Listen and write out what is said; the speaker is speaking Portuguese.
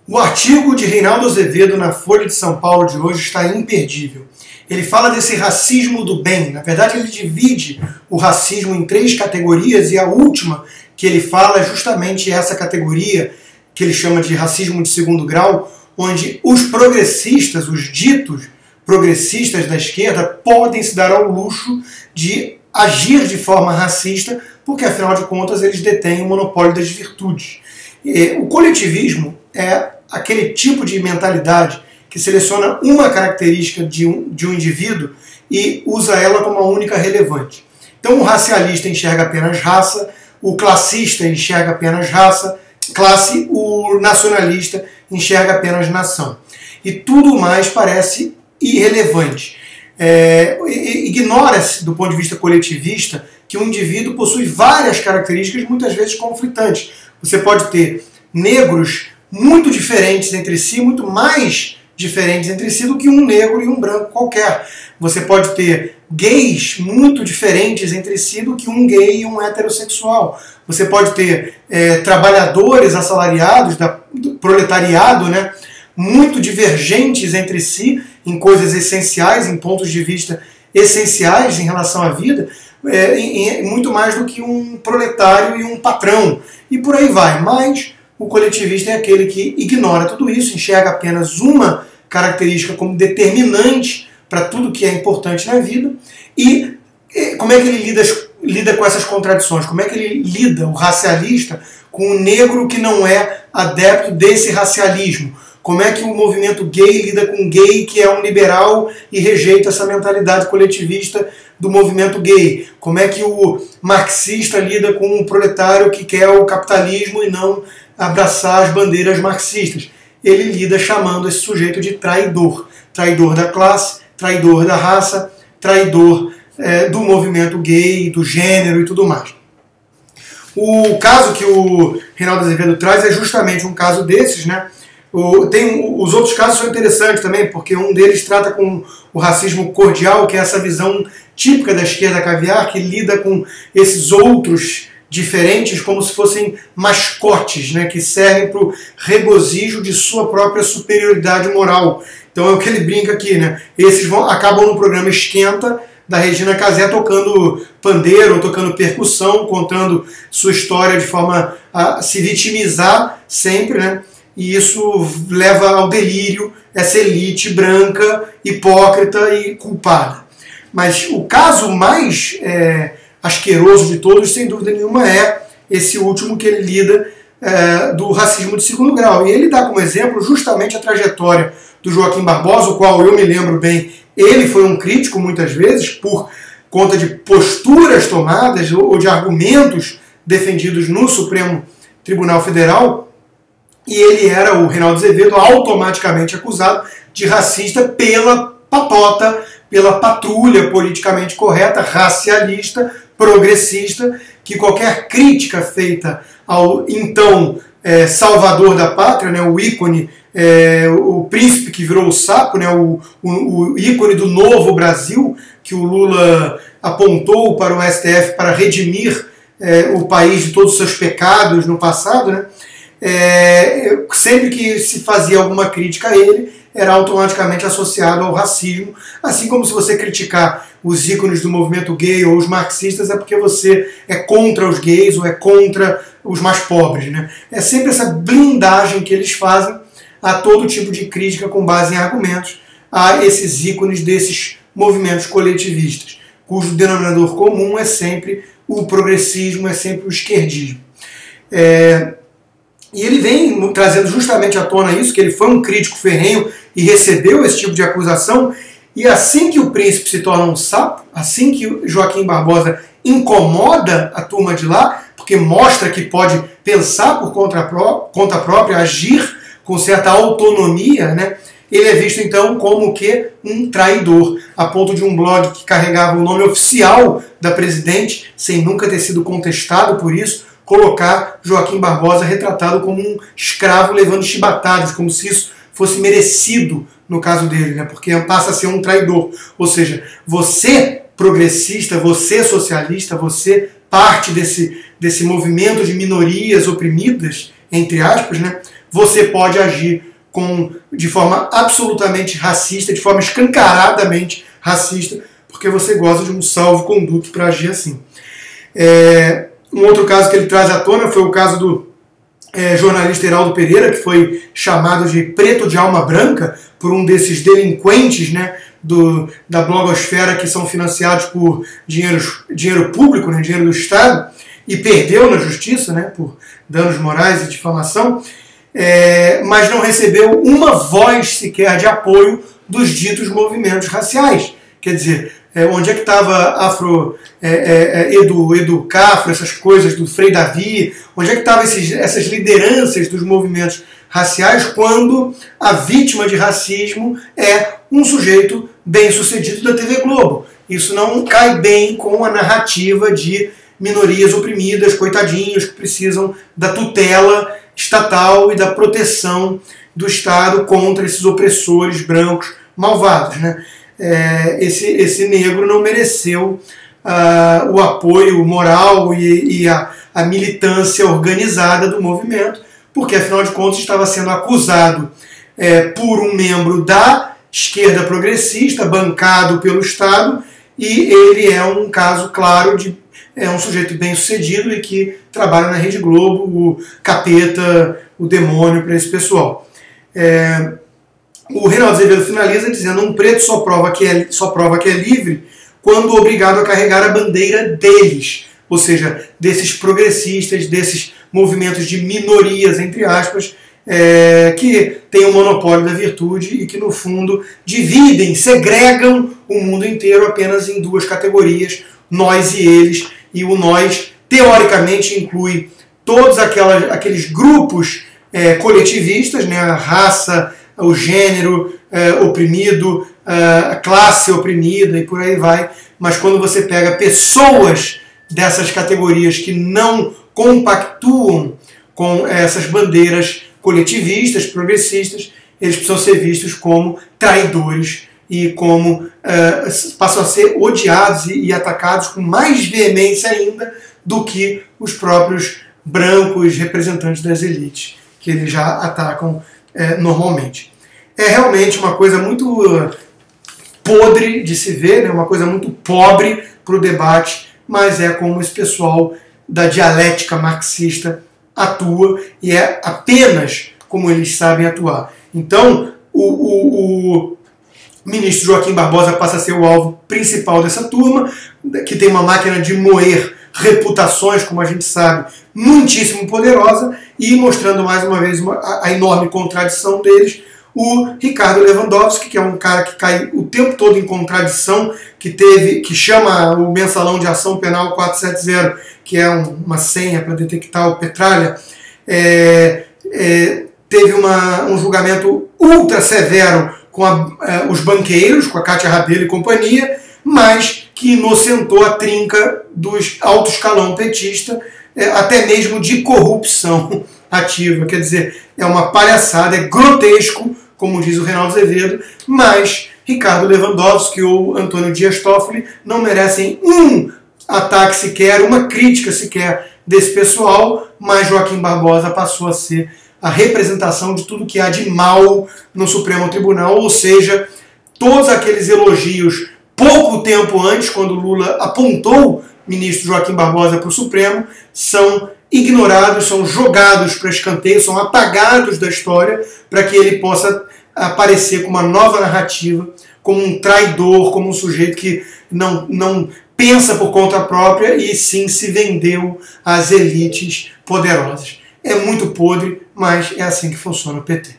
O artigo de Reinaldo Azevedo na Folha de São Paulo de hoje está imperdível. Ele fala desse racismo do bem. Na verdade, ele divide o racismo em 3 categorias e a última que ele fala é justamente essa categoria que ele chama de racismo de segundo grau, onde os progressistas, os ditos progressistas da esquerda, podem se dar ao luxo de agir de forma racista, porque afinal de contas eles detêm o monopólio das virtudes. O coletivismo é aquele tipo de mentalidade que seleciona uma característica de um indivíduo e usa ela como a única relevante. Então o racialista enxerga apenas raça, o classista enxerga apenas classe, o nacionalista enxerga apenas nação. E tudo mais parece irrelevante. Ignora-se, do ponto de vista coletivista, que um indivíduo possui várias características, muitas vezes conflitantes. Você pode ter negros muito diferentes entre si, muito mais diferentes entre si do que um negro e um branco qualquer. Você pode ter gays muito diferentes entre si do que um gay e um heterossexual. Você pode ter trabalhadores assalariados, do proletariado, né, muito divergentes entre si em coisas essenciais, em pontos de vista essenciais em relação à vida, muito mais do que um proletário e um patrão. E por aí vai. Mas o coletivista é aquele que ignora tudo isso, enxerga apenas uma característica como determinante para tudo que é importante na vida. E como é que ele lida com essas contradições? Como é que ele lida, o racialista, com o negro que não é adepto desse racialismo? Como é que o movimento gay lida com um gay que é um liberal e rejeita essa mentalidade coletivista do movimento gay? Como é que o marxista lida com um proletário que quer o capitalismo e não abraçar as bandeiras marxistas? Ele lida chamando esse sujeito de traidor. Traidor da classe, traidor da raça, traidor do movimento gay, do gênero e tudo mais. O caso que o Reinaldo Azevedo traz é justamente um caso desses, né? Os outros casos são interessantes também, porque um deles trata com o racismo cordial, que é essa visão típica da esquerda caviar, que lida com esses outros diferentes como se fossem mascotes, né, que servem para o regozijo de sua própria superioridade moral. Então é o que ele brinca aqui, né? Esses acabam no programa Esquenta, da Regina Casé, tocando pandeiro, tocando percussão, contando sua história de forma a se vitimizar sempre, né? E isso leva ao delírio essa elite branca, hipócrita e culpada. Mas o caso mais asqueroso de todos, sem dúvida nenhuma, é esse último que ele lida do racismo de segundo grau. E ele dá como exemplo justamente a trajetória do Joaquim Barbosa, o qual eu me lembro bem, ele foi um crítico muitas vezes por conta de posturas tomadas ou de argumentos defendidos no Supremo Tribunal Federal. E ele era, o Reinaldo Azevedo, automaticamente acusado de racista pela patota, pela patrulha politicamente correta, racialista, progressista, que qualquer crítica feita ao então salvador da pátria, né, o ícone, o príncipe que virou o sapo, né, o ícone do novo Brasil, que o Lula apontou para o STF para redimir o país de todos os seus pecados no passado, né? Sempre que se fazia alguma crítica a ele, era automaticamente associado ao racismo, assim como se você criticar os ícones do movimento gay ou os marxistas é porque você é contra os gays ou é contra os mais pobres, né? É sempre essa blindagem que eles fazem a todo tipo de crítica com base em argumentos a esses ícones desses movimentos coletivistas, cujo denominador comum é sempre o progressismo, é sempre o esquerdismo. E ele vem trazendo justamente à tona isso, que ele foi um crítico ferrenho e recebeu esse tipo de acusação, e assim que o príncipe se torna um sapo, assim que Joaquim Barbosa incomoda a turma de lá, porque mostra que pode pensar por conta própria, agir com certa autonomia, né? Ele é visto então como que um traidor, a ponto de um blog que carregava o nome oficial da presidente, sem nunca ter sido contestado por isso, colocar Joaquim Barbosa retratado como um escravo levando chibatadas, como se isso fosse merecido no caso dele, né? Porque passa a ser um traidor. Ou seja, você progressista, você socialista, você parte desse movimento de minorias oprimidas, entre aspas, né? você pode agir de forma absolutamente racista, de forma escancaradamente racista, porque você gosta de um salvo-conduto para agir assim. Um outro caso que ele traz à tona foi o caso do jornalista Heraldo Pereira, que foi chamado de preto de alma branca por um desses delinquentes, né, da blogosfera, que são financiados por dinheiro público, né, dinheiro do Estado, e perdeu na justiça, né, por danos morais e difamação, mas não recebeu uma voz sequer de apoio dos ditos movimentos raciais. Quer dizer, onde é que estava Edu Cafro, essas coisas do Frei Davi, onde é que estavam essas lideranças dos movimentos raciais quando a vítima de racismo é um sujeito bem-sucedido da TV Globo? Isso não cai bem com a narrativa de minorias oprimidas, coitadinhos, que precisam da tutela estatal e da proteção do Estado contra esses opressores brancos malvados, né? Esse negro não mereceu o apoio moral e a militância organizada do movimento, porque afinal de contas estava sendo acusado por um membro da esquerda progressista, bancado pelo Estado, e ele é um caso claro de um sujeito bem sucedido e que trabalha na Rede Globo, o capeta, o demônio para esse pessoal. O Reinaldo Azevedo finaliza dizendo: um preto só prova que é livre quando obrigado a carregar a bandeira deles, ou seja, desses progressistas, desses movimentos de minorias, entre aspas, que têm o monopólio da virtude e que, no fundo, segregam o mundo inteiro apenas em duas categorias, nós e eles, e o nós, teoricamente, inclui todos aqueles grupos coletivistas, né, a raça, o gênero oprimido, a classe oprimida e por aí vai, mas quando você pega pessoas dessas categorias que não compactuam com essas bandeiras coletivistas, progressistas, eles precisam ser vistos como traidores e como passam a ser odiados e atacados com mais veemência ainda do que os próprios brancos representantes das elites, que eles já atacam normalmente. É realmente uma coisa muito podre de se ver, né? Uma coisa muito pobre para o debate, mas é como esse pessoal da dialética marxista atua e é apenas como eles sabem atuar. Então, o ministro Joaquim Barbosa passa a ser o alvo principal dessa turma, que tem uma máquina de moer reputações, como a gente sabe, muitíssimo poderosa, e mostrando mais uma vez a enorme contradição deles, o Ricardo Lewandowski, que é um cara que cai o tempo todo em contradição, que chama o Mensalão de Ação Penal 470, que é uma senha para detectar o Petralha, teve um julgamento ultra severo com os banqueiros, com a Cátia Rabelo e companhia, mas que inocentou a trinca dos alto escalão petista, até mesmo de corrupção ativa. Quer dizer, é uma palhaçada, é grotesco, como diz o Reinaldo Azevedo, mas Ricardo Lewandowski ou Antônio Dias Toffoli não merecem um ataque sequer, uma crítica sequer desse pessoal, mas Joaquim Barbosa passou a ser a representação de tudo que há de mal no Supremo Tribunal, ou seja, todos aqueles elogios pouco tempo antes, quando Lula apontou o ministro Joaquim Barbosa para o Supremo, são ignorados, são jogados para escanteio, são apagados da história para que ele possa aparecer com uma nova narrativa, como um traidor, como um sujeito que não pensa por conta própria e sim se vendeu às elites poderosas. É muito podre, mas é assim que funciona o PT.